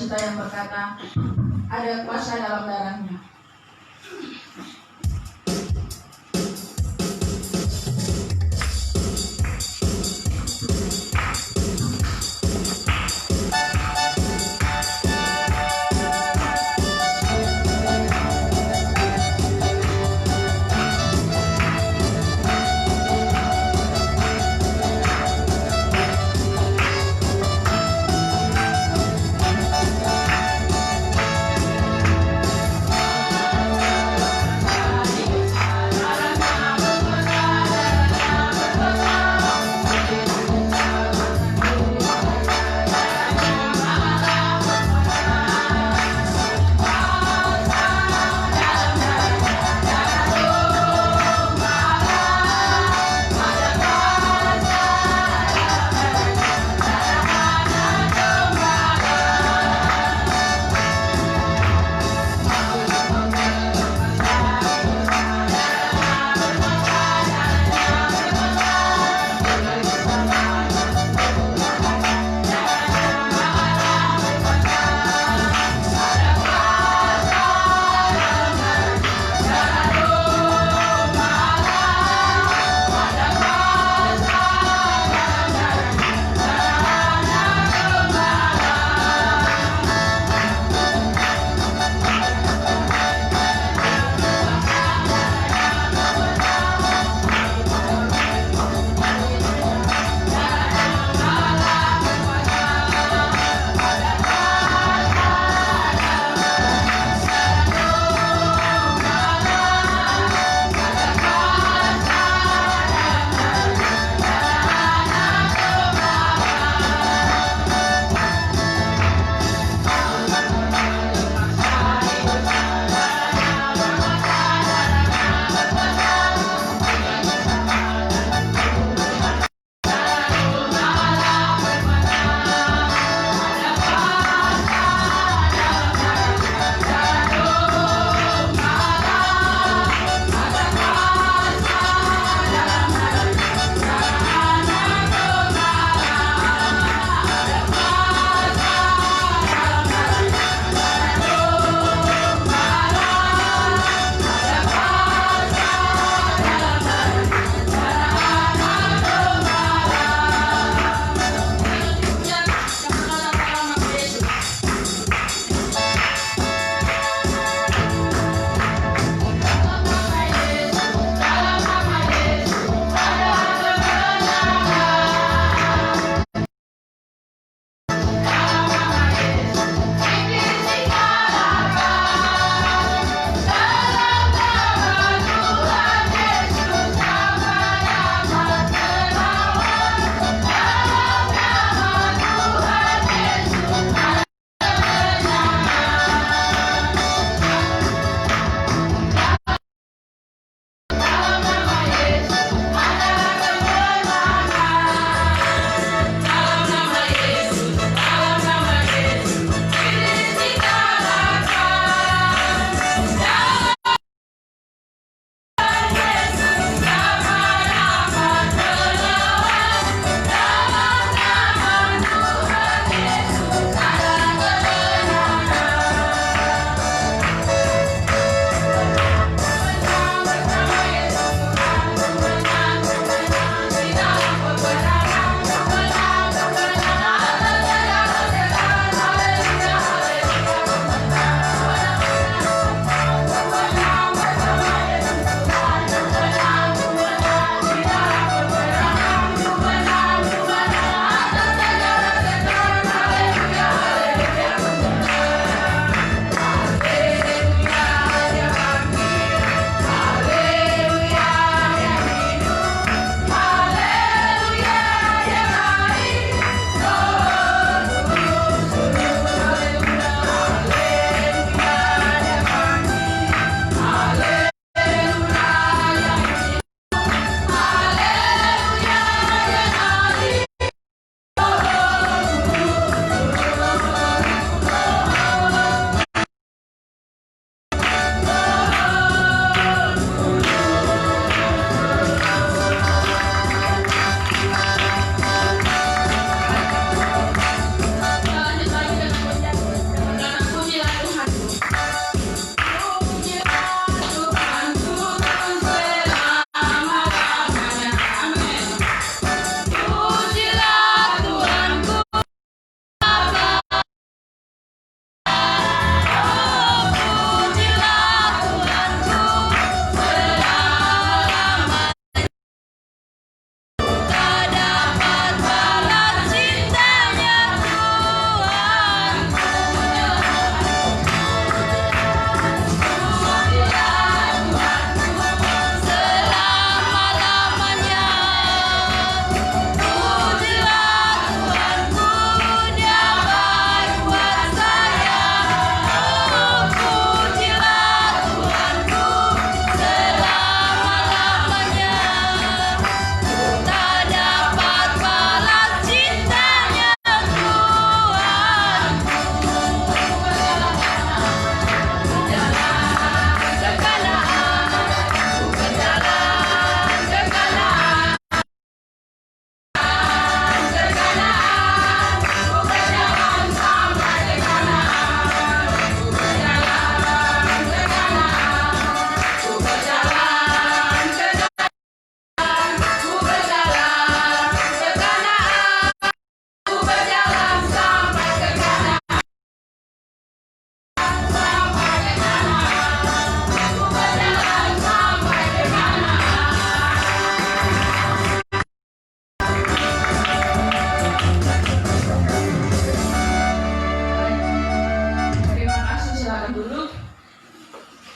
kita yang berkata, ada kuasa dalam darahnya.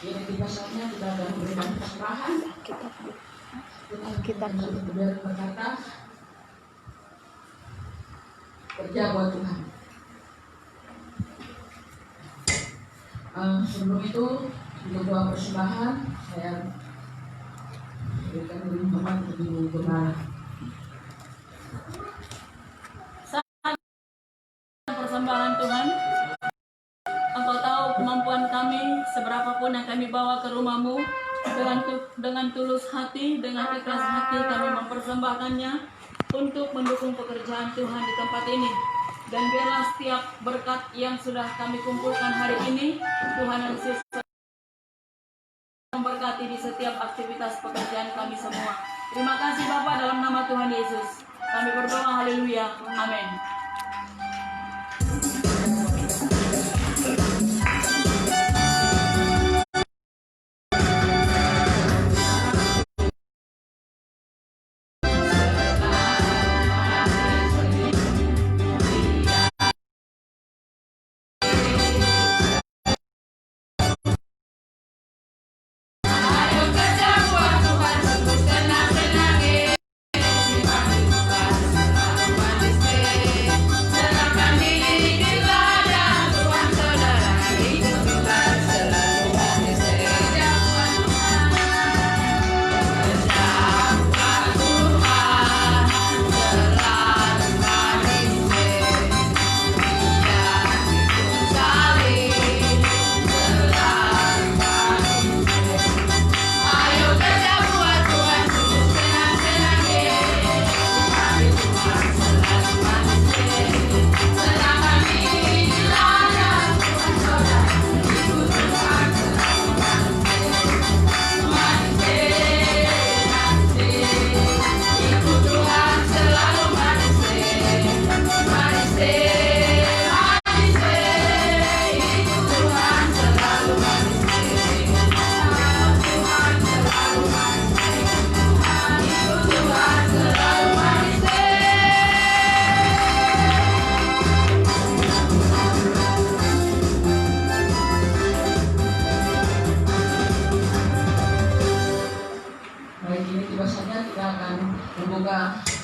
Ini di pasalnya kita akan memberikan persembahan. Kita berkata, kerja buat Tuhan. Sebelum itu untuk doa persembahan saya berikan dulu tempat untuk Ibu Gembala. Persembahan Tuhan, Engkau tahu kemampuan kami, seberapapun yang kami bawa ke rumah-Mu, dengan tulus hati, dengan ikhlas hati kami mempersembahkannya untuk mendukung pekerjaan Tuhan di tempat ini. Dan biarlah setiap berkat yang sudah kami kumpulkan hari ini, Tuhan Yesus memberkati di setiap aktivitas pekerjaan kami semua. Terima kasih Bapa, dalam nama Tuhan Yesus kami berdoa, haleluya, amin.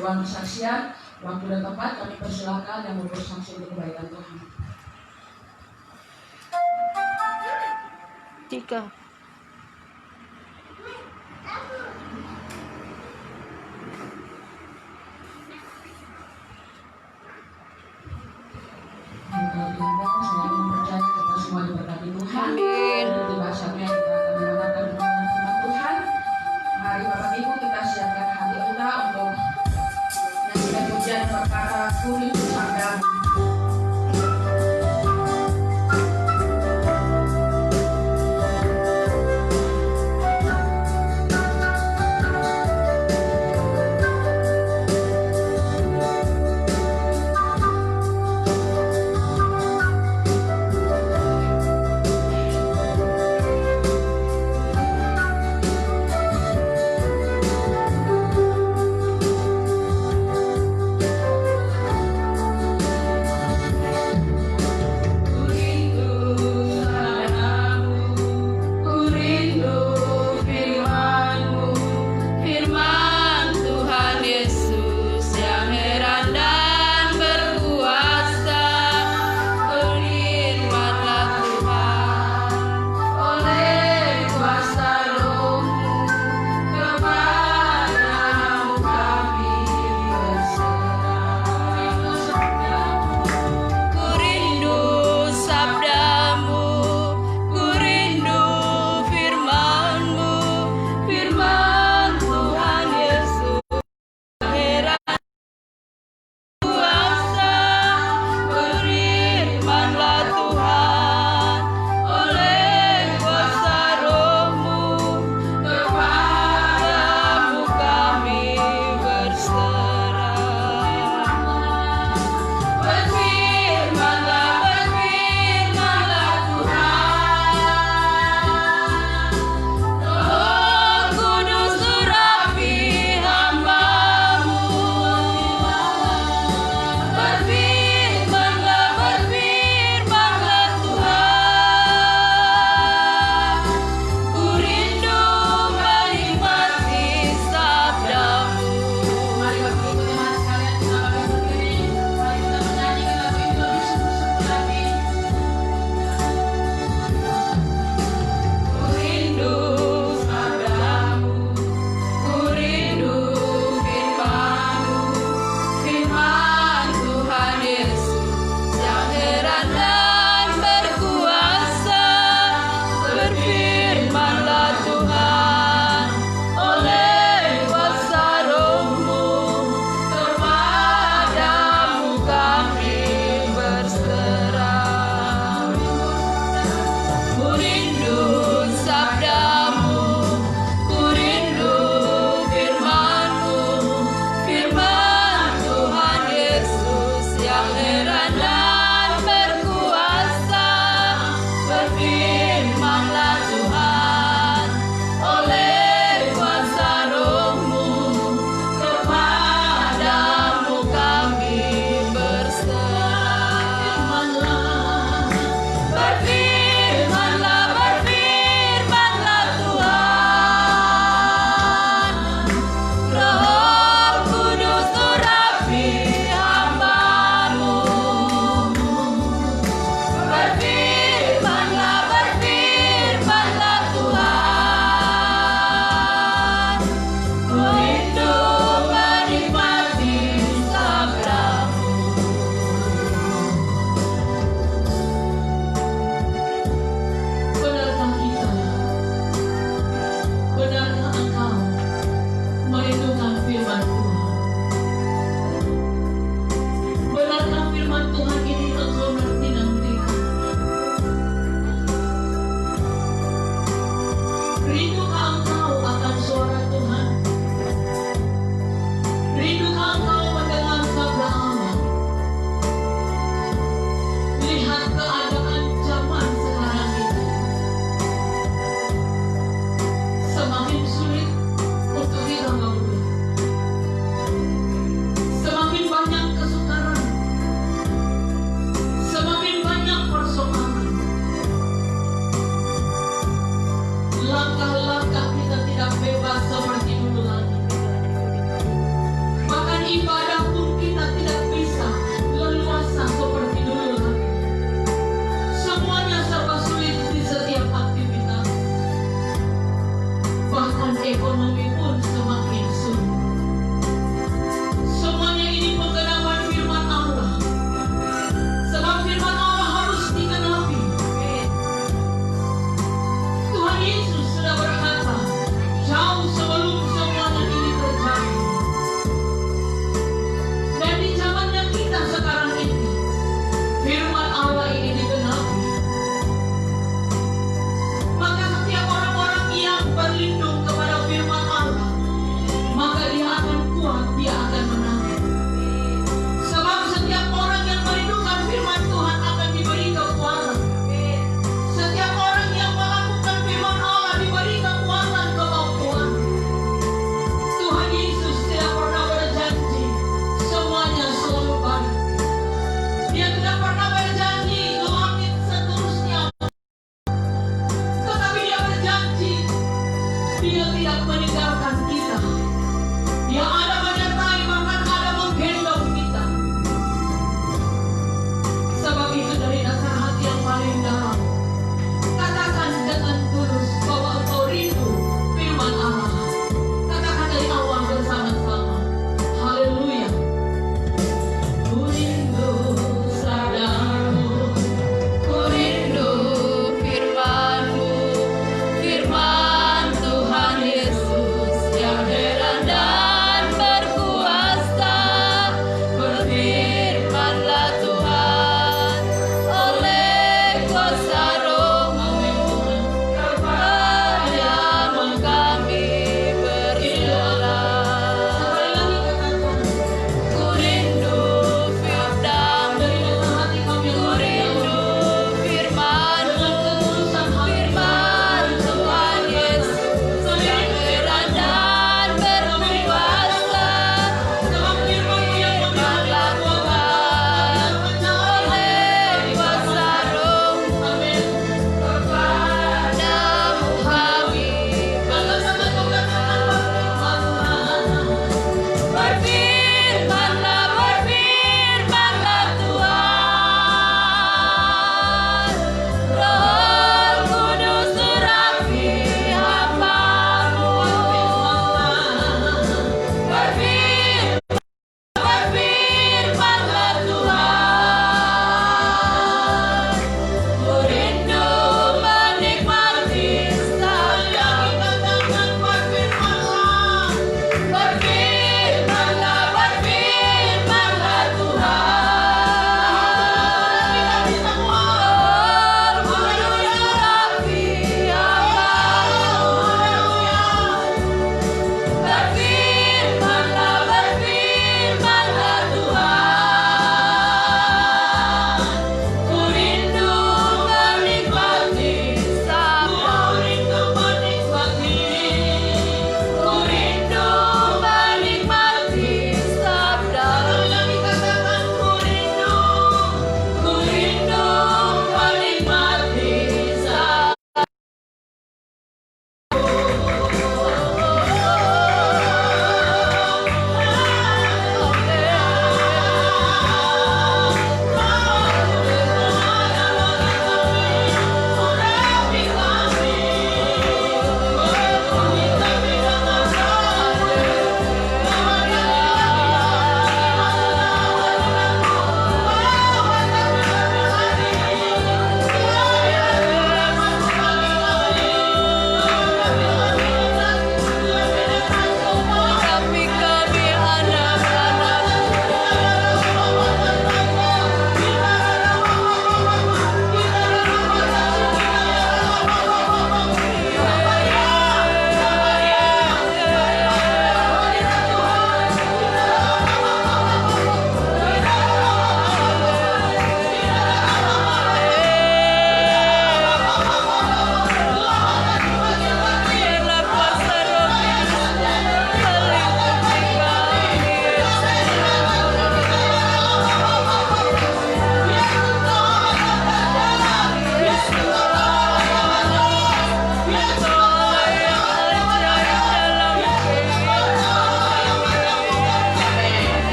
Ruang kesaksian, waktu dan tempat kami persilahkan yang mau bersaksi untuk kebaikan Tuhan. 3. Saya ingin percaya kita semua diberkati Tuhan. Amin. Di bahasanya kita akan mendengarkan firman Tuhan. Mari Bapak Ibu kita siapkan hati kita untuk menyanyikan pujian perkara kuning sandal. Rindukah engkau akan suara Tuhan? Rindukah engkau mendengar sabda Allah? Lihat keadaan zaman sekarang ini. Semakin sulit untuk kita bangun. Semakin banyak kesukaran. Semakin banyak persoalan. Langkah-langkah kita tidak bebas seperti dulu lagi. Bahkan ibadah pun kita tidak bisa leluasa seperti dulu lagi. Semuanya serba sulit di setiap aktivitas. Bahkan ekonomi pun semakin sulit. Semuanya ini penggenapan firman Allah. Sebab firman Allah harus digenapi. Tuhan Yesus sudah berkata, jauh sebelum semuanya ini terjadi. Dan di zamannya kita sekarang ini, firman Allah ini digenapi. Maka setiap orang-orang yang berlindung kepada firman Allah, maka dia akan kuat, dia akan menang. Sebab setiap orang yang merindukan firman Tuhan akan diberi kekuatan. Setiap orang yang melakukan firman Allah diberi kekuatan kemampuan. Tuhan Yesus tidak pernah berjanji semuanya selalu baik. Dia tidak pernah berjanji langit seterusnya. Tetapi dia berjanji dia tidak meninggalkan kita. Dia ada menyertai, bahkan ada menggendong kita. Sebab itu dari dasar hati yang paling dalam, katakan dengan tulus bahwa engkau rindu firman Allah. Katakan dari awal bersama-sama. Haleluya. Ku rindu sabdamu, ku rindu firman-Mu, firman Tuhan Yesus yang heran dan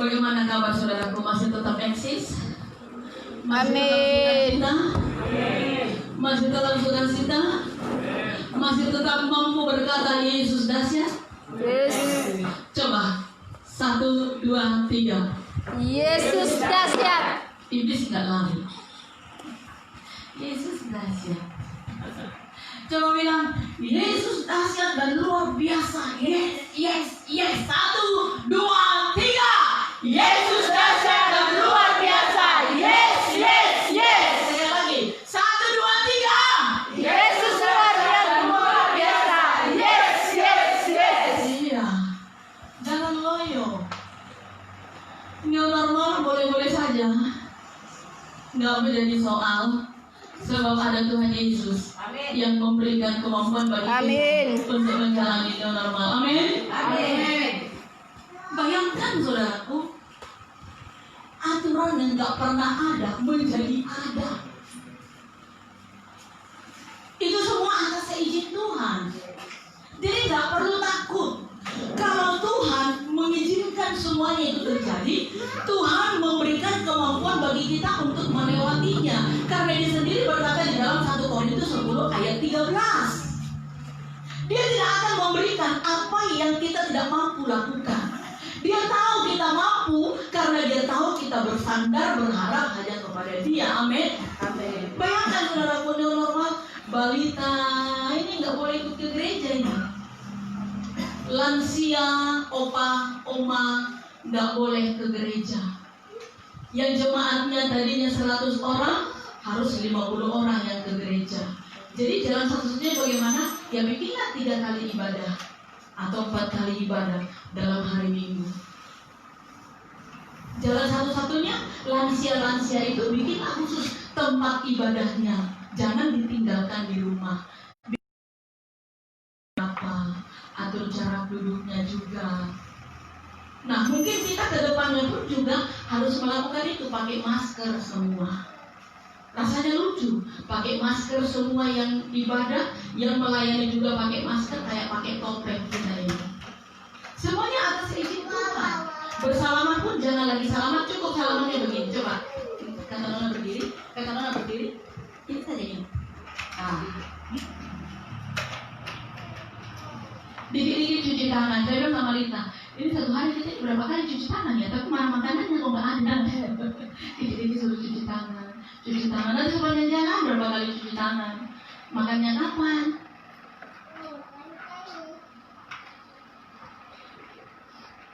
Bagaimana kabar saudaraku? Masih tetap eksis? Amin. Masih tetap sukacita? Masih tetap mampu berkata Yesus dahsyat? Yes. Coba 1, 2, 3. Yesus dahsyat. Iblis nggak lari. Yesus dahsyat. Coba bilang Yesus dahsyat dan luar biasa. Yes, yes, yes. 1, 2, 3. Yesus dahsyat dan luar biasa. Yes, yes, yes. Sekali lagi. 1, 2, 3. Yesus luar biasa. Yes, yes, yes. Iya. Jangan loyo. New normal boleh-boleh saja. Nggak menjadi soal. Sebab ada Tuhan Yesus yang memberikan kemampuan bagi Amin. kita untuk menjalani new normal. Amin. Amin. Bayangkan saudaraku, aturan yang nggak pernah ada menjadi ada. Itu semua atas izin Tuhan. Jadi nggak perlu takut. Kalau Tuhan mengizinkan semuanya itu terjadi, Tuhan memberikan kemampuan bagi kita untuk melewatinya. Karena Dia sendiri berkata di dalam 1 Korintus 10 ayat 13. Dia tidak akan memberikan apa yang kita tidak mampu lakukan. Dia tahu kita mampu karena Dia tahu kita bersandar berharap hanya kepada Dia. Amin. Amin. Bayangkan saudara new normal, balita ini nggak boleh ikut ke gereja ini. Lansia, opa, oma nggak boleh ke gereja. Yang jemaatnya tadinya 100 orang harus 50 orang yang ke gereja. Jadi jalan satu-satunya bagaimana? Ya bikinlah 3 kali ibadah atau 4 kali ibadah dalam hari Minggu. Jalan satu-satunya lansia-lansia itu bikinlah khusus tempat ibadahnya. Jangan ditinggalkan di rumah. Atur jarak duduknya juga. Nah, mungkin kita ke depannya pun juga harus melakukan itu, pakai masker semua. Rasanya lucu, pakai masker semua yang ibadah, yang melayani juga pakai masker, kayak pakai topeng kita ini. Semuanya atas izin Tuhan. Bersalaman pun jangan lagi salaman, cukup salamannya begini. Coba, kata Nona berdiri, ini saja ini. Dikit-dikit cuci tangan. Saya bilang sama Lita, ini 1 hari kita berapa kali cuci tangan ya? Tapi mana makanannya kok nggak ada. Dikit-dikit suruh cuci tangan. Nanti sepanjang jalan berapa kali cuci tangan? Makannya kapan?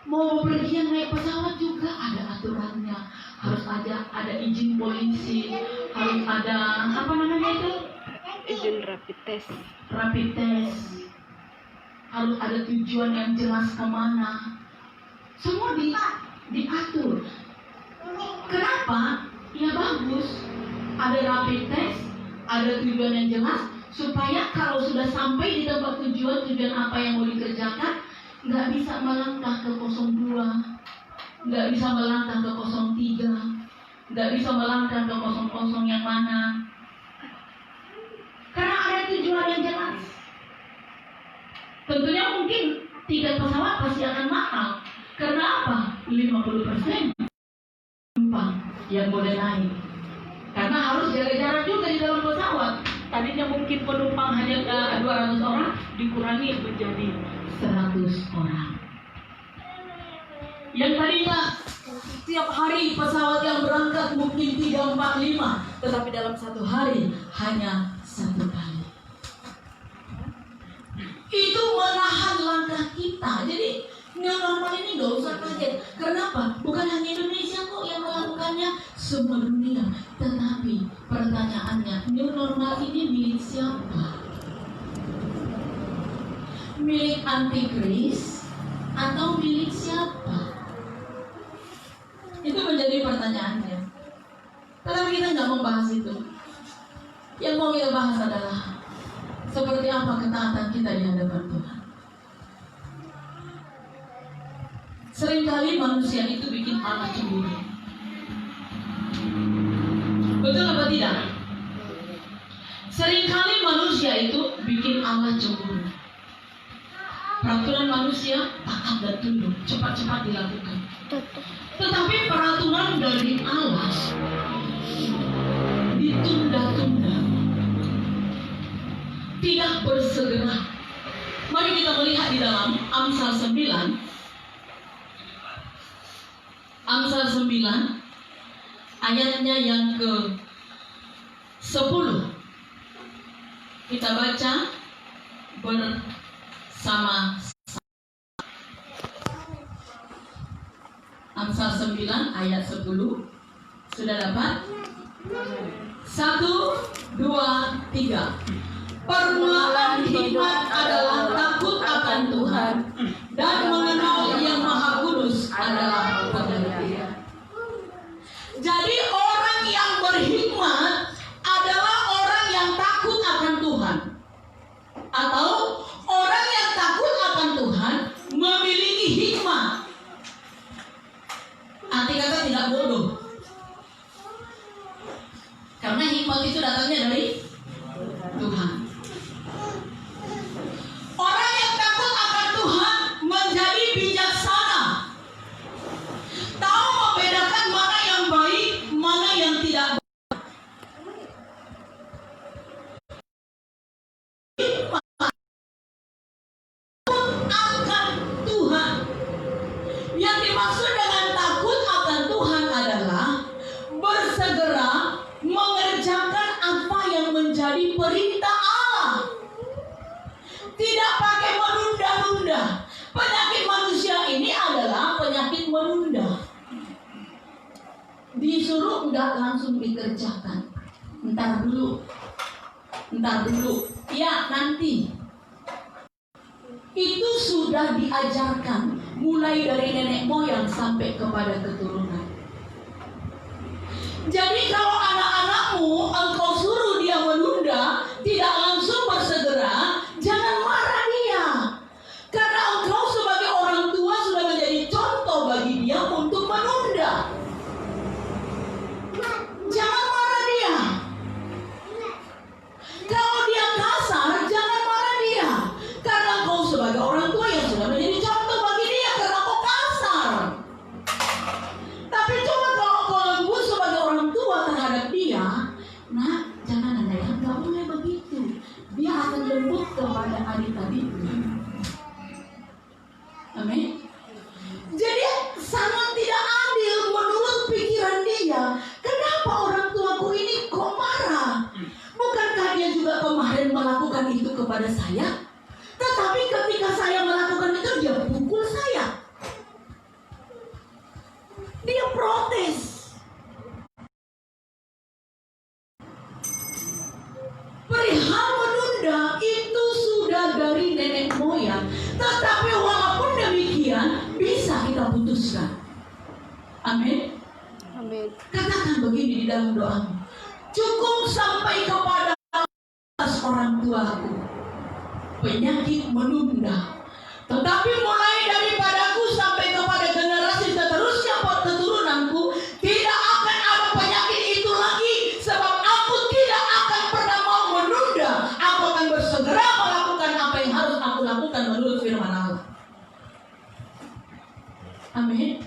Mau bepergian naik pesawat juga ada aturannya. Harus ada izin polisi. Harus ada apa namanya itu? Izin rapid test. Harus ada tujuan yang jelas kemana. Semua diatur. Kenapa? Ya bagus. Ada rapid test, ada tujuan yang jelas, supaya kalau sudah sampai di tempat tujuan apa yang mau dikerjakan, nggak bisa melangkah ke 02, nggak bisa melangkah ke 03, nggak bisa melangkah ke 00 yang mana. Karena ada tujuan yang jelas. Tentunya mungkin tiket pesawat pasti akan mahal. Karena apa? 50% penumpang yang boleh naik. Karena harus jaga jarak juga di dalam pesawat. Tadinya mungkin penumpang hanya 200 orang, dikurangi menjadi 100 orang. Yang tadinya setiap hari pesawat yang berangkat mungkin 3, 4, 5, tetapi dalam 1 hari hanya 1 kali. Itu menahan langkah kita. Jadi new normal ini gak usah kaget. Kenapa? Bukan hanya Indonesia kok yang melakukannya, semua dunia. Tetapi pertanyaannya, new normal ini milik siapa? Milik antikris atau milik siapa? Itu menjadi pertanyaannya. Tetapi kita nggak mau bahas itu. Yang mau kita bahas adalah seperti apa ketaatan kita di hadapan Tuhan. Seringkali manusia itu bikin Allah cemburu. Betul apa tidak? Seringkali manusia itu bikin Allah cemburu. Berapa peraturan manusia taat dan tunduk, cepat-cepat dilakukan. Tetapi peraturan dari Allah ditunda-tunda, tidak bersegera. Mari kita melihat di dalam Amsal 9. Amsal 9 ayatnya yang ke-10. Kita baca bersama. Amsal 9 ayat 10. Sudah dapat? 1, 2, 3. Permulaan hikmat adalah takut akan Tuhan, dan mengenal Yang Maha Kudus adalah pengertian. Jadi orang yang berhikmat adalah orang yang takut akan Tuhan, atau orang yang takut akan Tuhan memiliki hikmat. Arti kata tidak bodoh, karena hikmat itu datangnya dari Tuhan. Orang yang takut akan Tuhan menjadi bijaksana, tahu membedakan mana yang baik, mana yang tidak baik. Akan Tuhan. Yang dimaksud dengan takut akan Tuhan adalah bersegera mengerjakan apa yang menjadi perintah Allah. Tidak pakai menunda-nunda. Penyakit manusia ini adalah penyakit menunda. Disuruh enggak langsung dikerjakan. Ntar dulu. Ya, nanti. Itu sudah diajarkan mulai dari nenek moyang sampai kepada keturunan. Jadi kalau anak-anakmu engkau suruh dia menunda, tidak langsung bersegera, jangan marah dia. Karena engkau sebagai orang tua sudah menjadi contoh bagi dia untuk menunda. Jangan marah dia. Kalau dia kasar, jangan marah dia. Karena engkau sebagai orang tua yang sudah menjadi contoh bagi dia, karena engkau kasar. Tapi coba kalau kau lembut sebagai orang tua terhadap dia, nah jangan ada yang nggak boleh begitu. Dia akan lembut kepada adik-adiknya. Amin. Jadi sangat tidak adil menurut pikiran dia. Kenapa orang tuaku ini kok marah? Bukankah dia juga kemarin melakukan itu kepada saya? Tetapi ketika saya melakukan itu, dia pukul saya. Dia protes. Perihal menunda itu sudah dari nenek moyang. Tetapi walaupun demikian, bisa kita putuskan. Amin. Amin. Katakan begini di dalam doamu. Cukup sampai kepada orang tuaku penyakit menunda. Tetapi mulai daripadaku sampai kepada generasi seterusnya keturunanku, tidak akan ada penyakit itu lagi. Sebab aku tidak akan pernah mau menunda. Aku akan bersegera melakukan apa yang harus aku lakukan menurut firman Allah. Amin.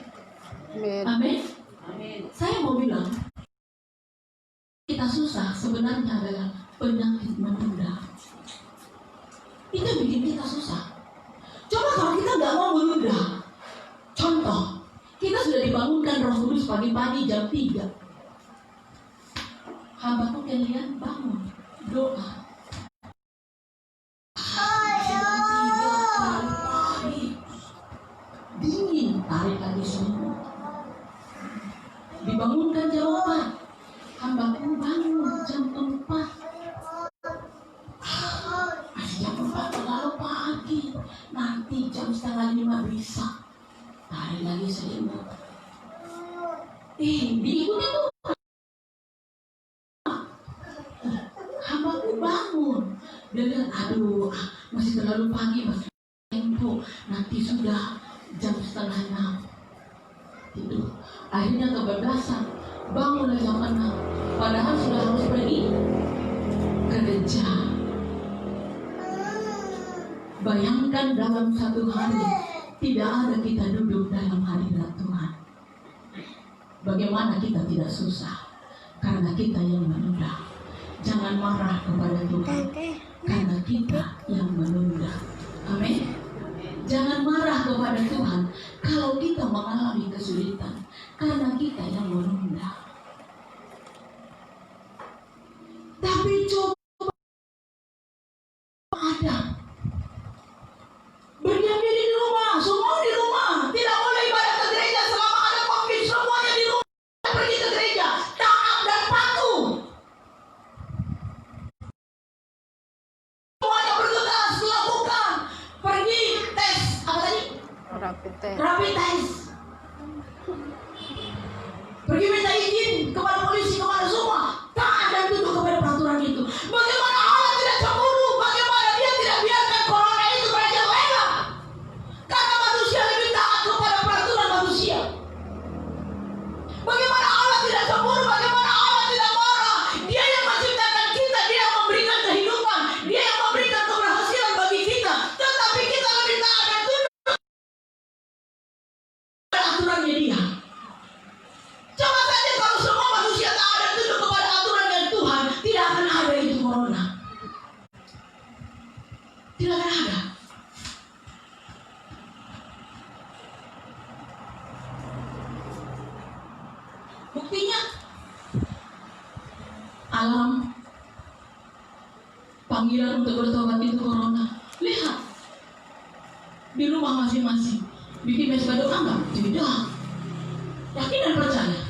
Amin. Amin. Saya mau bilang, kita susah sebenarnya adalah penyakit menunda. Itu bikin kita susah. Coba kalau kita nggak mau menunda. Contoh, kita sudah dibangunkan Roh Kudus pagi-pagi jam 3. Hambaku kalian bangun, doa. Jam 3 pagi, dingin, tarik lagi semua. Dibangunkan jam 4. Hambaku bangun jam 4. Masih jam 4 terlalu pagi. Nanti jam 4:30 bisa. Tarik lagi selimut. Diikuti tuh. Hambaku bangun. Dia lihat, aduh, masih terlalu pagi, masih tempo. Nanti sudah jam 5:30. Tidur. Akhirnya kebablasan. Bangunlah jam 6. Padahal sudah harus pergi kerja. Bayangkan dalam satu hari tidak ada kita duduk dalam hadirat Tuhan. Bagaimana kita tidak susah? Karena kita yang menunda. Jangan marah kepada Tuhan karena kita yang menunda. Amin. Jangan marah kepada Tuhan kalau kita mengalami kesulitan karena kita yang menunda. Tapi coba ada berdiam diri di rumah, semua di rumah, tidak boleh ibadah ke gereja selama ada COVID, semuanya di rumah, pergi ke gereja, taat dan patuh. Semuanya bergegas, lakukan, pergi tes, apa tadi? Rapid test. Rapid test. Pergi minta izin kepada polisi, kepada semua, taat dan tunduk kepada peraturan itu. Bagaimana Allah tidak cemburu? Bagaimana Dia tidak biarkan corona itu merajalela? Karena manusia lebih taat kepada peraturan manusia. Bagaimana Allah tidak cemburu? Bagaimana Allah tidak marah? Dia yang menciptakan kita, Dia yang memberikan kehidupan, Dia yang memberikan keberhasilan bagi kita. Tetapi kita lebih taat dan tunduk pada aturannya Dia. Coba saja kalau semua manusia taat dan tunduk kepada aturan dan Tuhan, tidak akan ada itu corona. Tidak akan ada. Buktinya alam panggilan untuk bertobat itu corona. Lihat di rumah masing-masing bikin mesbah doa enggak? Tidak. Yakin dan percaya?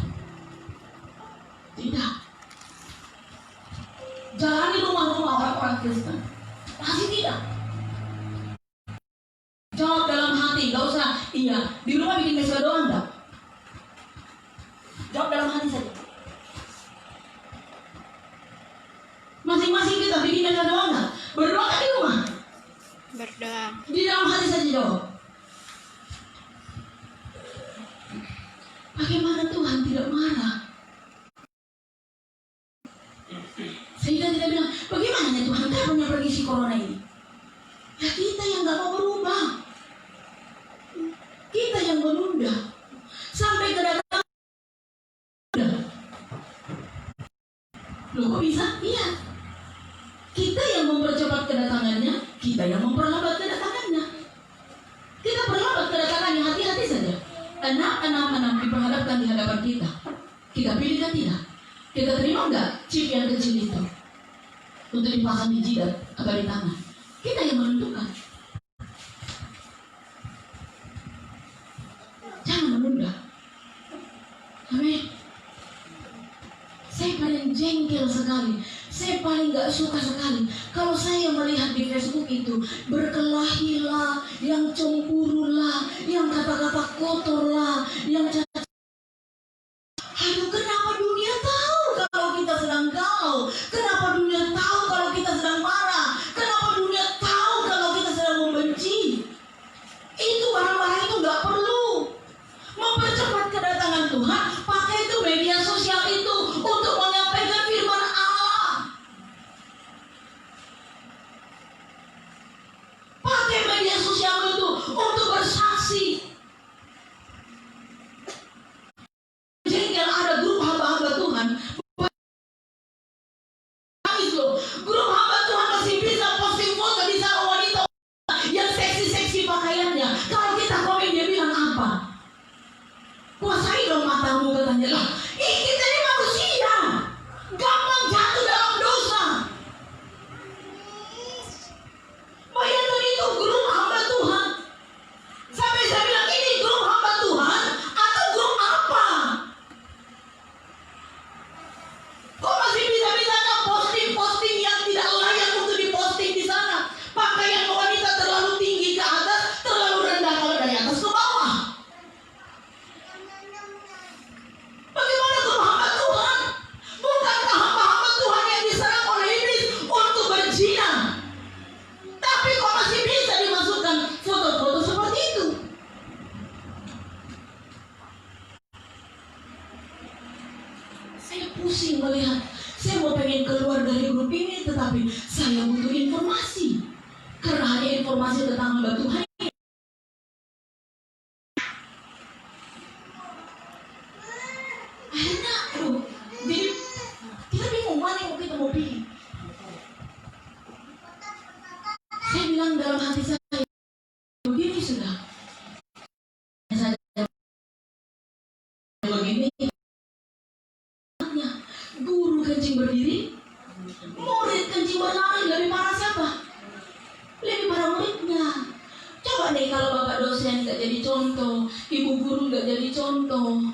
Tidak. Jalani rumah-rumah orang-orang Kristen. Pasti tidak. Jawab dalam hati, gak usah. Iya, di rumah bikin mesbah doa enggak? Jawab dalam hati saja. Masing-masing kita bikin mesbah doa enggak? Berdoa kan di rumah? Berdoa. Di dalam hati saja jawab. Bagaimana Tuhan tidak marah? Sehingga tidak bilang, bagaimana ya Tuhan kapan yang pergi si corona ini? Ya kita yang gak mau berubah. Kita yang menunda. Sampai kedatangan. Loh kok bisa? Iya. Kita yang mempercepat kedatangannya, kita yang memperlambat kedatangannya. Kita perlambat kedatangannya, hati-hati saja. Anak diperhadapkan di hadapan kita. Kita pilih kan tidak? Kita terima enggak chip yang kecil itu untuk dipasang di jidat atau di tangan? Kita yang menentukan. Jangan menunda. Amin. Saya paling jengkel sekali. Saya paling gak suka sekali kalau saya melihat di Facebook itu berkelahilah, yang cemburulah, yang kata-kata kotorlah, yang cacat. Aduh, kenapa dunia tahu kalau kita sedang galau? Kenapa dunia tahu kalau kita sedang marah? Kenapa dunia tahu kalau kita sedang membenci? Itu barang-barang itu gak perlu. Mempercepat kedatangan Tuhan, pakai itu media sosial itu untuk menyampaikan firman Allah. Pakai media sosial itu untuk bersaksi. Jengkel ada grup hamba-hamba Tuhan. Habis loh, grup hamba Tuhan masih bisa posting foto di sana wanita yang seksi-seksi pakaiannya. Kalau kita komen dia bilang apa? Kuasai dong matamu, katanya. Lah, kita ini manusia, gampang jatuh dalam dosa. Bayangkan itu grup hamba Tuhan. Sampai saya bilang, ini grup hamba Tuhan atau grup apa? Kok masih bisa-bisanya posting-posting yang tidak layak untuk diposting di sana? Pakaian wanita terlalu tinggi ke atas, terlalu rendah kalau dari atas ke bawah. Bagaimana grup hamba Tuhan? Bukankah hamba-hamba Tuhan yang diserang oleh iblis untuk berzina? Tapi kok masih bisa dimasukkan foto-foto seperti itu? Saya pusing melihat. Saya mau pengen keluar dari grup ini, tetapi saya butuh informasi. Karena hanya informasi tentang hamba Tuhan. Akhirnya, jadi kita bingung mana yang kita mau pilih. Saya bilang dalam hati saya, begini sudah. Saja begini. Guru kencing berdiri, murid kencing berlari, lebih parah siapa? Lebih parah muridnya. Coba deh kalau bapak dosen nggak jadi contoh, ibu guru nggak jadi contoh,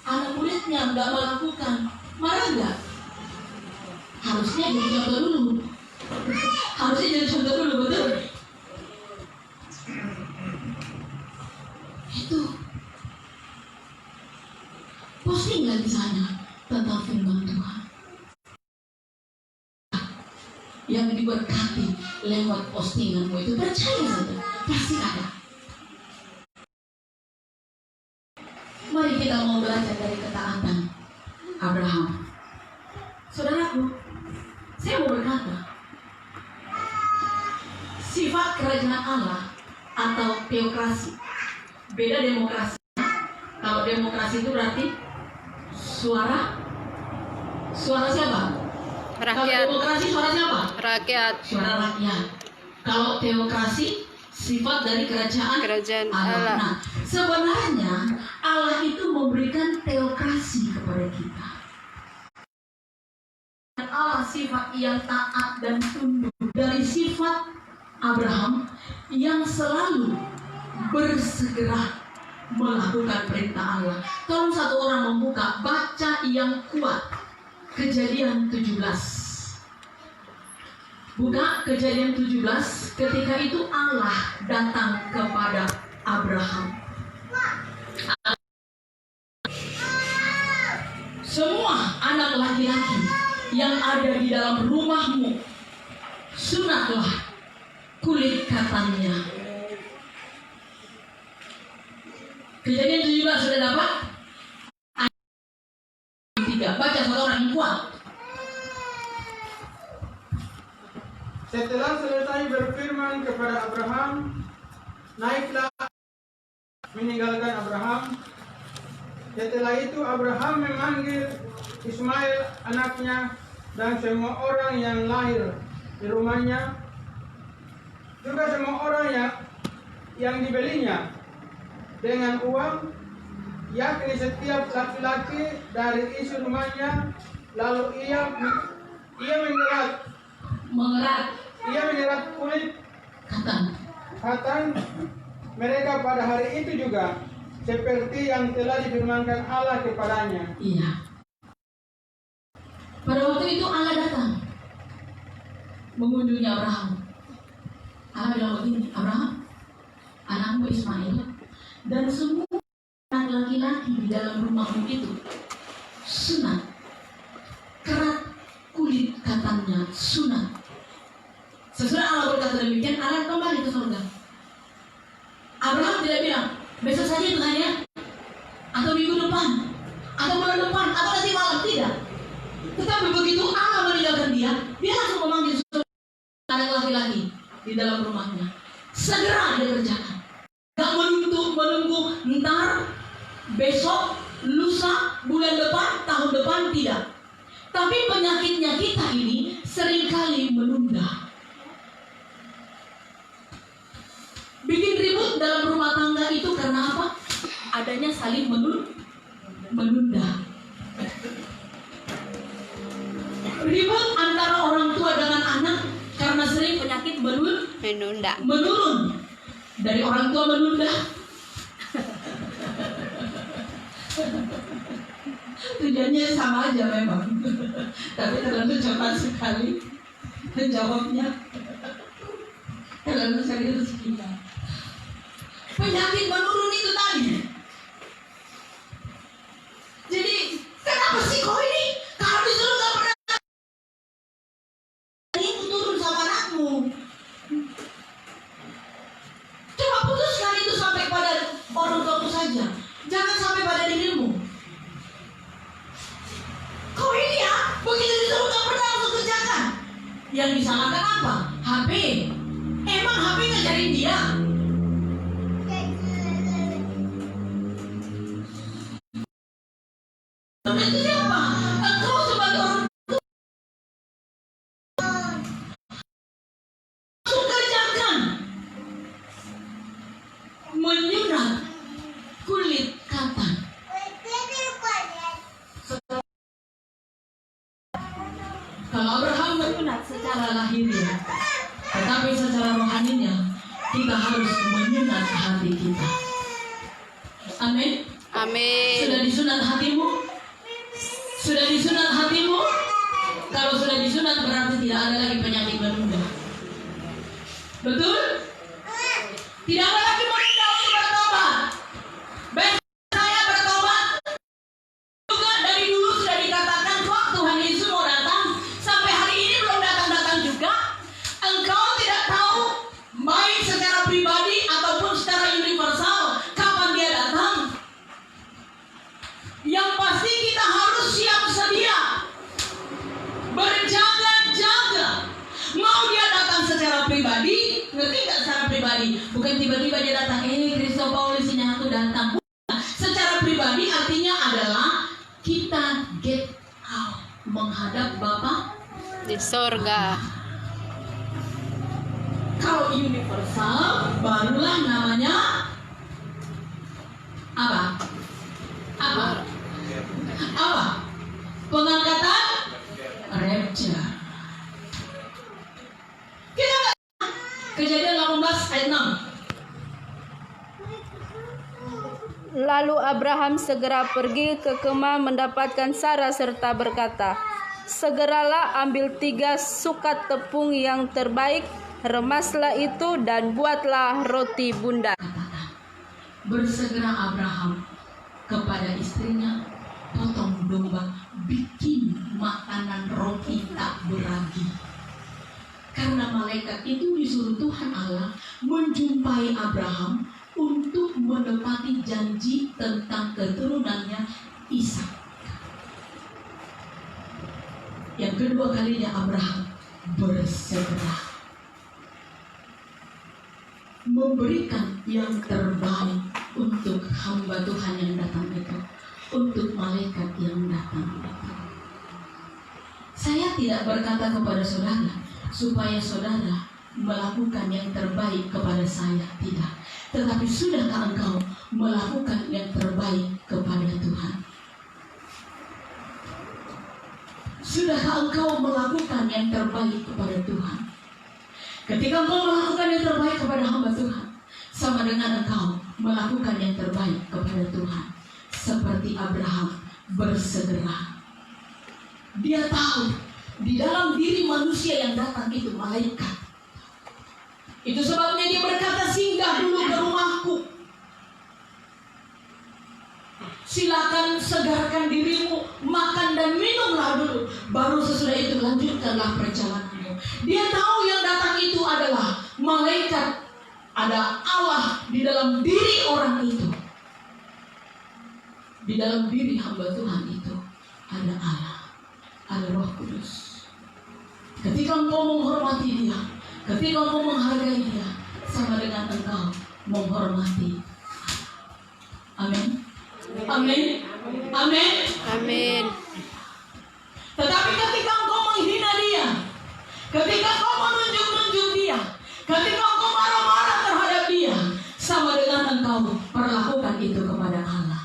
anak muridnya nggak melakukan, marah nggak? Harusnya jadi contoh dulu. Harusnya jadi contoh dulu, betul? Itu posting nggak di sana tentang firman Tuhan yang diberkati lewat postinganmu itu, percaya saja pasti ada. Mari kita mau belajar dari ketaatan Abraham. Saudaraku, saya mau berkata, sifat kerajaan Allah atau teokrasi beda demokrasi. Kalau demokrasi itu berarti suara siapa? Rakyat. Kalau demokrasi suara siapa? Rakyat. Suara rakyat. Kalau teokrasi sifat dari kerajaan Allah. Nah, sebenarnya Allah itu memberikan teokrasi kepada kita. Allah sifat yang taat dan tunduk, dari sifat Abraham yang selalu bersegera melakukan perintah Allah. Tolong satu orang membuka, baca yang kuat Kejadian 17. Buka Kejadian 17. Ketika itu Allah datang kepada Abraham. Semua anak laki-laki yang ada di dalam rumahmu, sunatlah kulit katanya. Kejadian 17 sudah dapat? Ayat 3. Baca satu orang yang kuat. Setelah selesai berfirman kepada Abraham, naiklah meninggalkan Abraham. Setelah itu Abraham memanggil Ismail anaknya dan semua orang yang lahir di rumahnya, juga semua orang yang dibelinya dengan uang, yakni setiap laki-laki dari isi rumahnya. Lalu ia mengerat kulit katan mereka pada hari itu juga, seperti yang telah difirmankan Allah kepadanya. Iya. Pada waktu itu Allah datang mengunjungi Abraham. Allah bilang begini, Abraham, anakmu Ismail dan semua anak laki-laki di dalam rumahmu itu sunat, kerat kulit katanya sunat. Sesudah Allah berkata demikian, Allah kembali ke surga. Abraham tidak bilang besok saja Tuhan ya, atau minggu depan, atau bulan depan, atau nanti malam, tidak. Tetapi begitu Allah meninggalkan dia langsung memanggil anak laki-laki di dalam rumahnya. Segera dia kerjakan. Gak menunggu ntar, besok, lusa, bulan depan, tahun depan, tidak. Tapi penyakitnya kita ini seringkali menunda. Bikin ribut dalam rumah tangga itu karena apa? Adanya saling menunda. Ribut antara orang tua dengan anak karena sering penyakit menurun. Dari orang tua menunda. Tujuannya sama aja memang. Tapi terlalu cepat sekali menjawabnya. Terlalu serius kita. Penyakit menurun itu tadi. Jadi kenapa sih kau ini kalau disuruh gak pernah itu turun sama anakmu? Coba putuskan itu sampai pada orang tuamu saja. Jangan sampai pada dirimu. Kau ini ya, begitu disuruh gak pernah langsung kerjakan. Yang disalahkan apa? HP, itu siapa? Engkau sebagai orang kerjakan menyunat kulit katan. Kalau Abraham menyunat secara lahiriah, tetapi secara rohaninya kita harus menyunat hati kita. Amin. Amin. Sudah disunat hatimu? Sudah disunat hatimu? Kalau sudah disunat berarti tidak ada lagi penyakit menunda. Betul? Tidak ada lagi menunda untuk bertobat. Baik, saya bertobat. Juga dari dulu sudah dikatakan kok Tuhan Yesus mau datang. Sampai hari ini belum datang-datang juga. Engkau tidak tahu baik secara pribadi ataupun secara universal kapan dia datang. Yang pasti kita harus siap sedia, berjaga-jaga. Mau dia datang secara pribadi, ngerti nggak secara pribadi? Bukan tiba-tiba dia datang, Kristo Paulus ini aku datang. Bukan. Secara pribadi artinya adalah kita get out, menghadap Bapa Di sorga. Kalau universal, barulah namanya apa? Apa? Apa? Pengangkatan rapture. Kita nggak Kejadian 18 ayat 6. Lalu Abraham segera pergi ke kemah mendapatkan Sarah serta berkata, segeralah ambil 3 sukat tepung yang terbaik, remaslah itu dan buatlah roti bundar. Bersegera Abraham kepada istrinya, potong domba, bikin makanan roti tak beragi. Karena malaikat itu disuruh Tuhan Allah menjumpai Abraham untuk menepati janji tentang keturunannya Ishak. Yang kedua kalinya Abraham bersegera memberikan yang terbaik untuk hamba Tuhan yang datang itu, untuk malaikat yang datang itu. Saya tidak berkata kepada saudara supaya saudara melakukan yang terbaik kepada saya, tidak. Tetapi sudahkah engkau melakukan yang terbaik kepada Tuhan? Sudahkah engkau melakukan yang terbaik kepada Tuhan? Ketika engkau melakukan yang terbaik kepada hamba Tuhan, sama dengan engkau melakukan yang terbaik kepada Tuhan. Seperti Abraham bersegera. Dia tahu di dalam diri manusia yang datang itu malaikat. Itu sebabnya dia berkata, singgah dulu ke rumahku. Silakan segarkan dirimu, makan dan minumlah dulu. Baru sesudah itu lanjutkanlah perjalananmu. Dia tahu yang datang itu adalah malaikat. Ada Allah di dalam diri orang itu. Di dalam diri hamba Tuhan itu ada Allah, ada Roh Kudus. Ketika engkau menghormati dia, ketika engkau menghargai dia, sama dengan engkau menghormati. Amin. Amin. Amin. Amin. Tetapi ketika engkau menghina dia, ketika engkau menunjuk-nunjuk dia, ketika engkau marah-marah terhadap dia, sama dengan engkau perlakukan itu kepada Allah.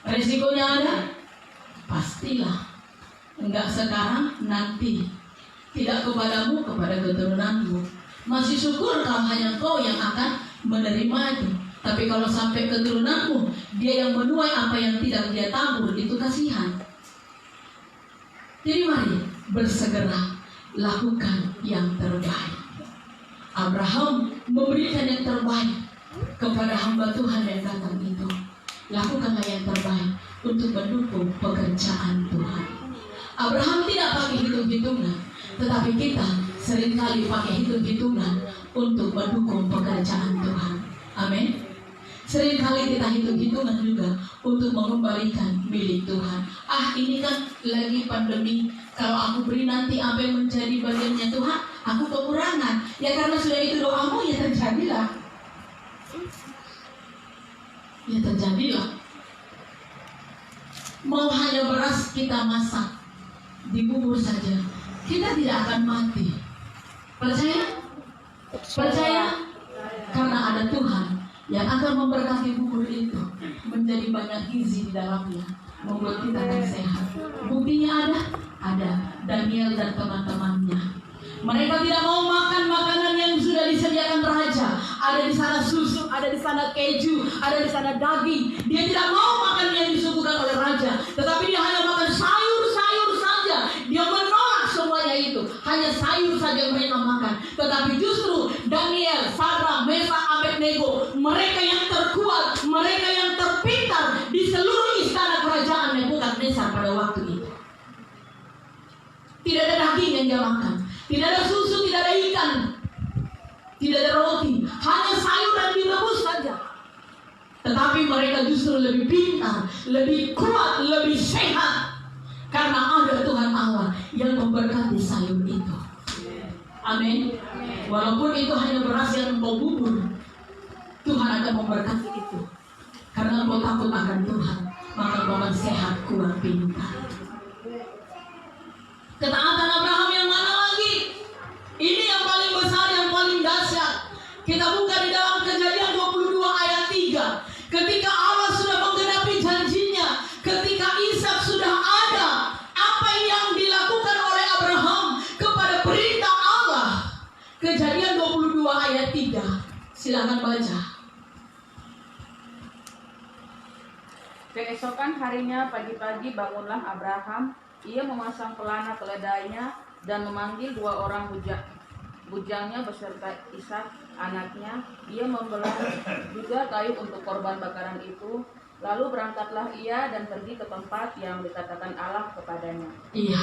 Resikonya ada? Pastilah. Enggak sekarang, nanti. Tidak kepadamu, kepada keturunanmu. Masih syukur kalau hanya kau yang akan menerima itu. Tapi kalau sampai keturunanmu, dia yang menuai apa yang tidak dia tabur, itu kasihan. Jadi mari bersegera lakukan yang terbaik. Abraham memberikan yang terbaik kepada hamba Tuhan yang datang itu. Lakukanlah yang terbaik untuk mendukung pekerjaan Tuhan. Abraham tidak pakai hitung-hitungan, tetapi kita seringkali pakai hitung-hitungan untuk mendukung pekerjaan Tuhan. Amin. Seringkali kita hitung-hitungan juga untuk mengembalikan milik Tuhan. Ini kan lagi pandemi, kalau aku beri nanti apa yang menjadi bagiannya Tuhan, aku kekurangan. Ya karena sudah itu doamu, ya terjadilah. Ya terjadilah. mau hanya beras kita masak, dibubur saja, kita tidak akan mati. Percaya? Percaya? Karena ada Tuhan yang akan memberkati bubur itu menjadi banyak gizi di dalamnya, membuat kita sehat. Buktinya ada? Ada. Daniel dan teman-temannya. Mereka tidak mau makan makanan yang sudah disediakan raja. Ada di sana susu, ada di sana keju, ada di sana daging. Dia tidak mau makan yang disuguhkan oleh raja, tetapi dia hanya makan sayur-sayur saja. Dia menolak semuanya itu. Hanya sayur saja yang mereka makan. Tetapi justru Daniel, Sadrak, Mesak, Abednego, mereka yang terkuat, mereka yang terpintar di seluruh istana kerajaan Nebukadnezar pada waktu itu. Tidak ada daging yang dia makan, tidak ada susu, tidak ada ikan, tidak ada roti, hanya sayur dan direbus saja. Tetapi mereka justru lebih pintar, lebih kuat, lebih sehat, karena ada Tuhan Allah yang memberkati sayur itu. Amin. Walaupun itu hanya beras yang engkau bubur, Tuhan akan memberkati itu. Karena engkau takut akan Tuhan, maka engkau akan sehat, kuat, pintar. Ketaatan Abraham yang mana lagi? Ini yang paling besar, yang paling dahsyat. Kita buka di dalam Kejadian 22 ayat 3. Ketika Allah sudah menggenapi janjinya, ketika Ishak sudah ada, apa yang dilakukan oleh Abraham kepada perintah Allah? Kejadian 22 ayat 3. Silakan baca. Keesokan harinya pagi-pagi bangunlah Abraham. Ia memasang pelana keledainya dan memanggil 2 orang bujangnya beserta Ishak anaknya. Ia membelah juga kayu untuk korban bakaran itu. Lalu berangkatlah ia dan pergi ke tempat yang dikatakan Allah kepadanya. Iya.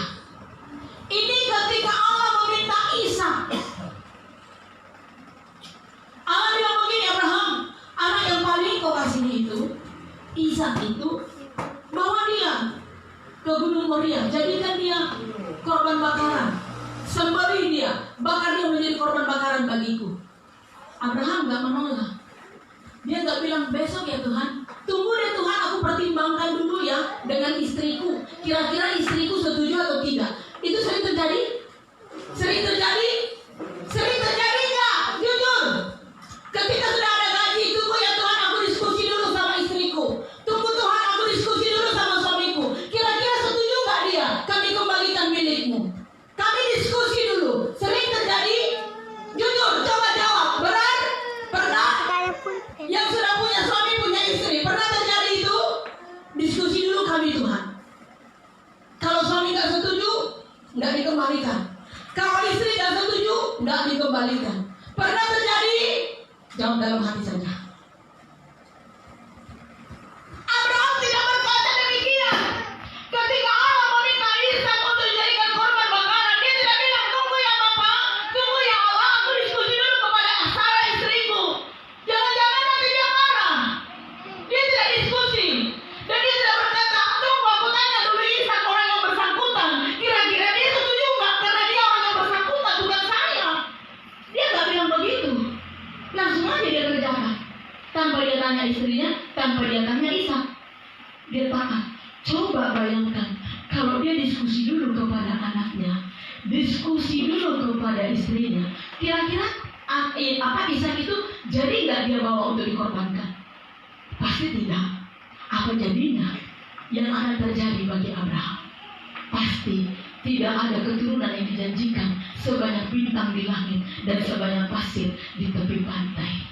Ini ketika Allah meminta Ishak. Allah bilang begini, Abraham, anak yang paling kau kasih itu, Ishak itu, bawa dia ke Gunung Moria, jadikan dia korban bakaran, sembelih dia, bakar dia menjadi korban bakaran bagiku. Abraham gak menolak. Dia gak bilang besok ya Tuhan, tunggu deh Tuhan, aku pertimbangkan dulu ya dengan istriku, kira-kira istriku setuju atau tidak. Itu sering terjadi? Sering terjadi? Sering terjadi gak? Jujur. Ketika sudah ada gaji, tunggu ya Tuhan, aku diskusi dulu sama istriku. Tunggu Tuhan, aku diskusi dulu sama suamiku. Kira-kira setuju gak dia? Kami kembalikan milikmu. Kami diskusi dulu. Sering terjadi? Jujur, coba jawab. Benar? Pernah? Yang sudah punya suami, punya istri, pernah terjadi itu? Diskusi dulu kami Tuhan. Kalau suami gak setuju, gak dikembalikan. Kalau istri gak setuju, gak dikembalikan. Pernah terjadi? Jawab dalam hati saja. Abraham tidak berkata demikian. Ketika Allah meminta Ishak untuk dijadikan korban bakaran, dia tidak bilang, tunggu ya Bapak, tunggu ya Allah, aku diskusi dulu kepada Sarah istriku. Jangan-jangan nanti dia marah. Dia tidak diskusi. Dan dia tidak berkata, tunggu aku tanya dulu Ishak, orang yang bersangkutan, kira-kira dia setuju nggak? Karena dia orang yang bersangkutan, bukan saya. Dia nggak bilang begitu. Langsung aja dia kerjakan, tanpa dia tanya istrinya, tanpa dia tanya Ishak. Dia taat. Coba bayangkan kalau dia diskusi dulu kepada anaknya, diskusi dulu kepada istrinya, kira-kira apa Ishak itu jadi nggak dia bawa untuk dikorbankan? Pasti tidak. Apa jadinya? Yang akan terjadi bagi Abraham, pasti tidak ada keturunan yang dijanjikan sebanyak bintang di langit dan sebanyak pasir di tepi pantai.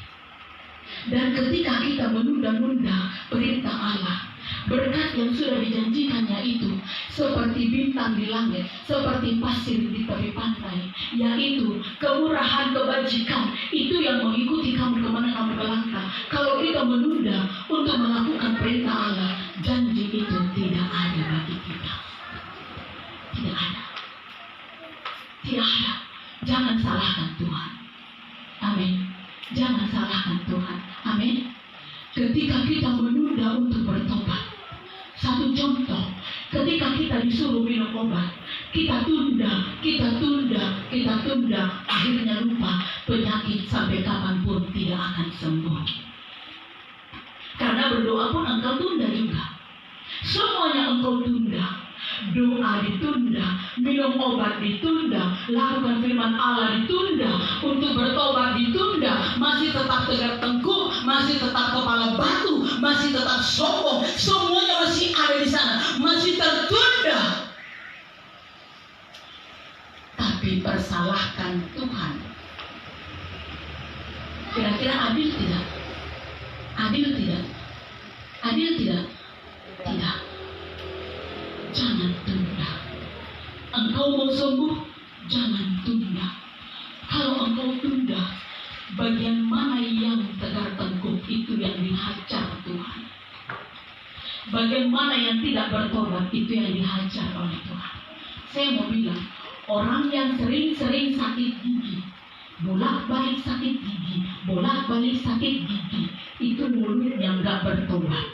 Dan ketika kita menunda-nunda perintah Allah, berkat yang sudah dijanjikannya itu seperti bintang di langit, seperti pasir di tepi pantai, yaitu kemurahan, kebajikan, itu yang mengikuti kamu kemana kamu melangkah. Kalau kita menunda untuk melakukan perintah Allah, janji itu tidak ada bagi kita. Tidak ada. Tidak ada. Jangan salahkan Tuhan. Amin. Jangan salahkan Tuhan. Amin. Ketika kita menunda untuk bertobat, satu contoh, ketika kita disuruh minum obat, kita tunda, akhirnya lupa, penyakit sampai kapanpun tidak akan sembuh. Karena berdoa pun engkau tunda juga. Semuanya engkau tunda. Doa ditunda, minum obat ditunda, lakukan firman Allah ditunda, untuk bertobat ditunda, masih tetap tegak tengkuk, masih tetap kepala batu, masih tetap sombong, semuanya masih ada di sana, masih tertunda. Tapi persalahkan Tuhan. Kira-kira adil tidak? Adil tidak? Adil tidak? Tidak. Jangan tunda. Engkau mau sembuh, jangan tunda. Kalau engkau tunda, bagian mana yang tegar tengkuk itu yang dihajar Tuhan. Bagian mana yang tidak bertobat itu yang dihajar oleh Tuhan. Saya mau bilang, orang yang sering-sering sakit gigi, bolak-balik sakit gigi, bolak-balik sakit gigi, itu mulut yang gak bertobat.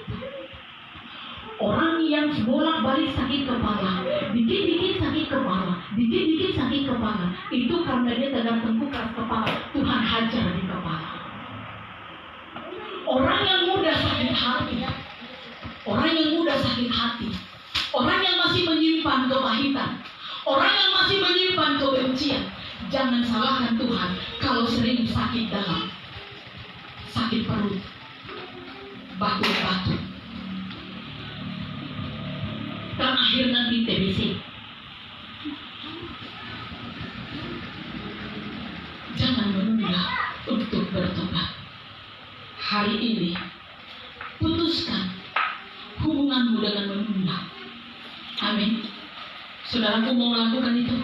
Orang yang bolak-balik sakit kepala, dikit-dikit sakit kepala, dikit-dikit sakit kepala, itu karena dia tegar tengkuk keras kepala, Tuhan hajar di kepala. Orang yang mudah sakit hati, orang yang mudah sakit hati, orang yang masih menyimpan kepahitan, orang yang masih menyimpan kebencian, jangan salahkan Tuhan kalau sering sakit dalam, sakit perut, batuk-batuk. Dan akhir nanti TBC. Jangan menunda untuk bertobat. Hari ini putuskan hubunganmu dengan menunda. Amin. Saudaraku mau melakukan itu?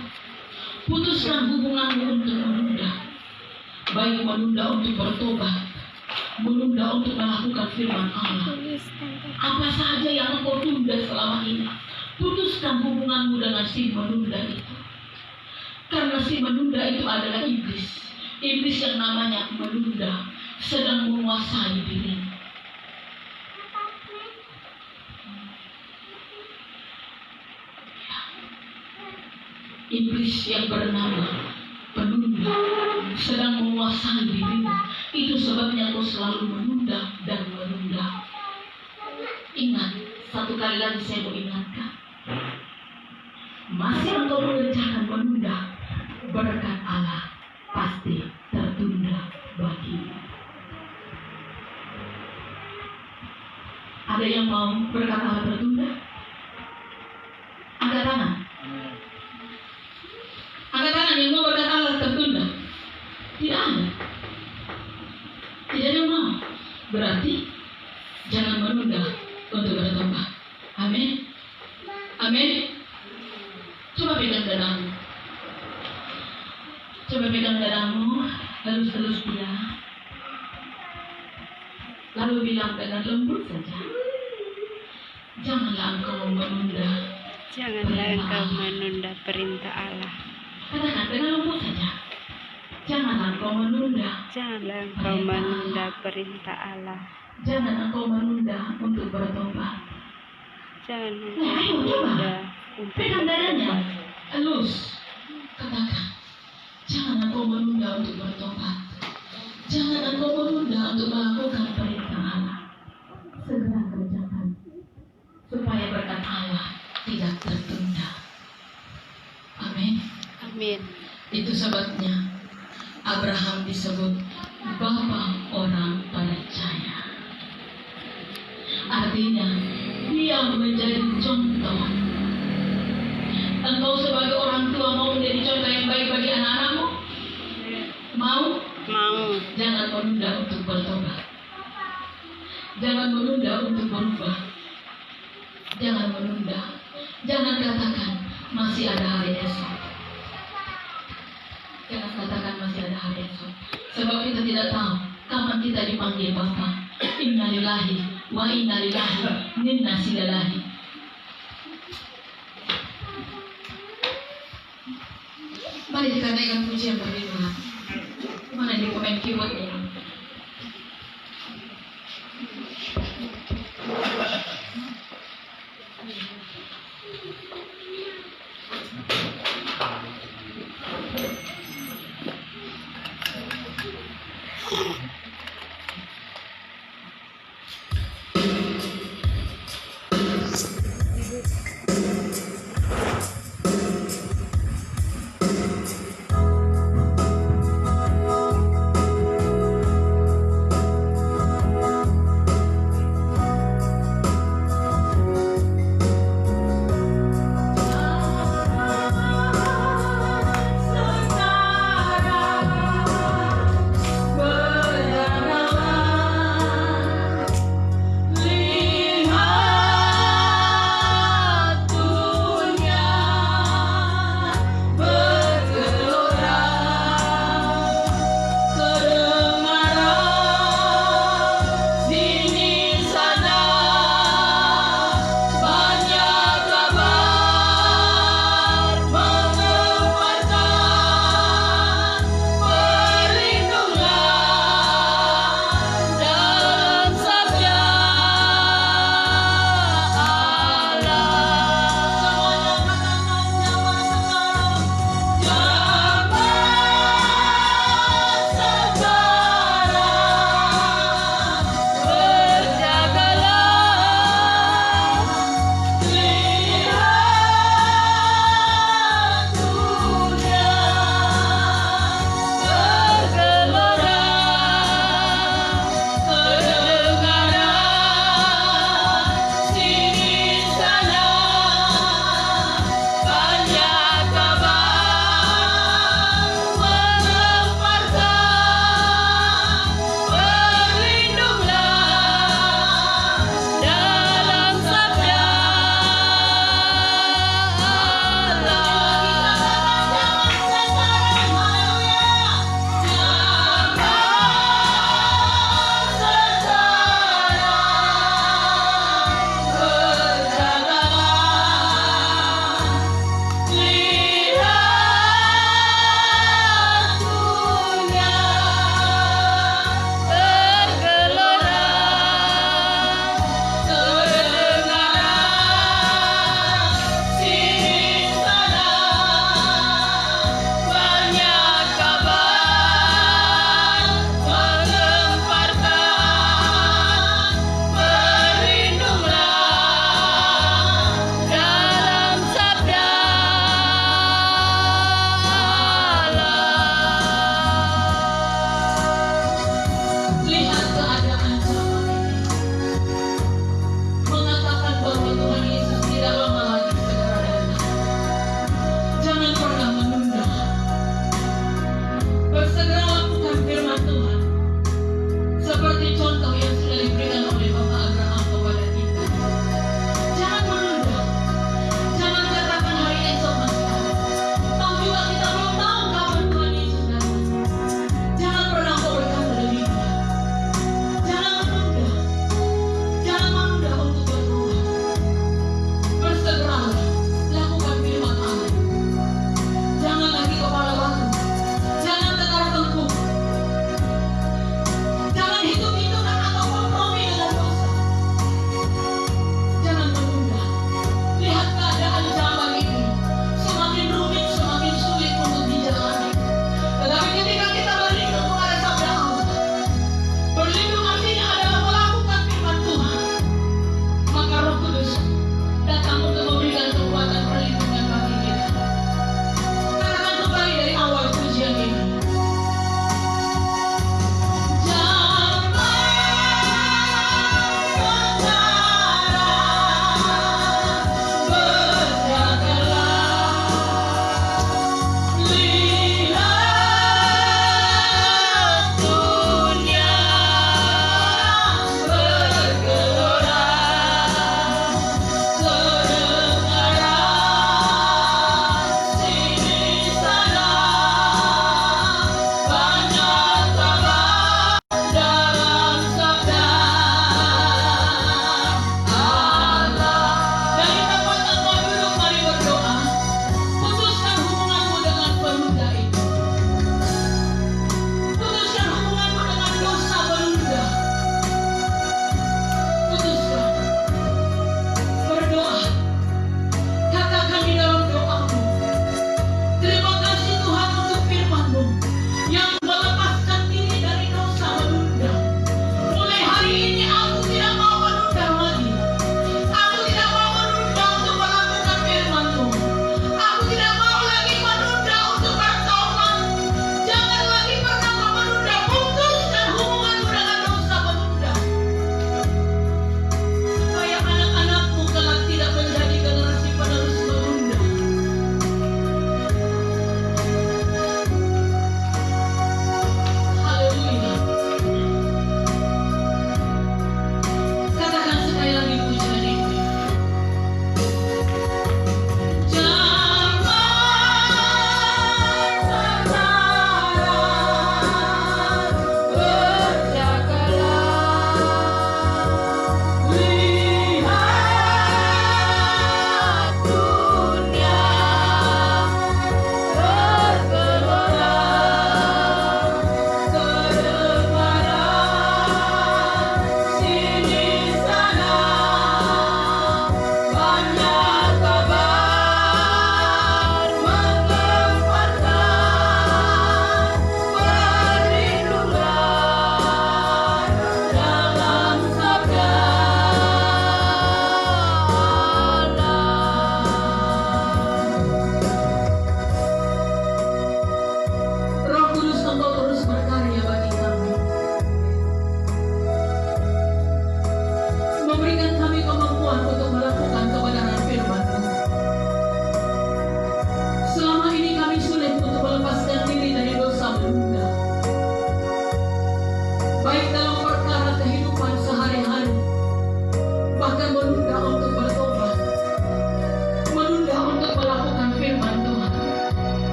Putuskan hubunganmu untuk menunda. Baik menunda untuk bertobat, menunda untuk melakukan firman Allah. Apa saja yang engkau tunda selama ini, putuskan hubunganmu dengan si menunda itu. Karena si menunda itu adalah iblis. Iblis yang namanya menunda sedang menguasai dirimu. Iblis yang bernama penunda sedang menguasai dirimu. Itu sebabnya kau selalu menunda dan menunda. Ingat, satu kali lagi saya mau ingatkan. Masih engkau mengerjakan menunda, berkat Allah pasti tertunda bagimu. Ada yang mau berkat Allah tertunda? Angkat tangan. Angkat tangan yang mau berkat Allah tertunda. Tidak ada. Tidak ada yang mau. Berarti jangan menunda untuk bertobat. Amin. Amin. Coba pegang dadamu. Coba pegang dadamu, halus-halus dia. Lalu bilang dengan lembut saja, janganlah engkau menunda. Janganlah engkau menunda perintah Allah. Katakan dengan lembut saja, janganlah engkau menunda. Janganlah engkau menunda perintah Allah. Jangan engkau menunda untuk bertobat. Jangan Ayo coba. untuk Pegang dadanya, bertobat. halus. Katakan, jangan engkau menunda untuk bertobat. Jangan engkau menunda untuk melakukan perintah Allah. Segera kerjakan, supaya berkat Allah tidak tertunda. Amin. Amin. Itu sebabnya Abraham disebut bapa orang percaya. Artinya dia menjadi contoh. Engkau sebagai orang tua mau menjadi contoh yang baik bagi anak-anakmu? Mau? Mau. Jangan menunda untuk bertobat. Jangan menunda untuk berubah. Jangan menunda. Jangan katakan masih ada hari esok. Jangan katakan masih ada hari esok. Sebab kita tidak tahu kapan kita dipanggil Bapa. Innalillahi wa innalillahi minna silalahi. Mari kita naikkan pujian berlima. Mana di komen keywordnya?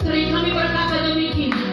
Sering kami berkata demikian.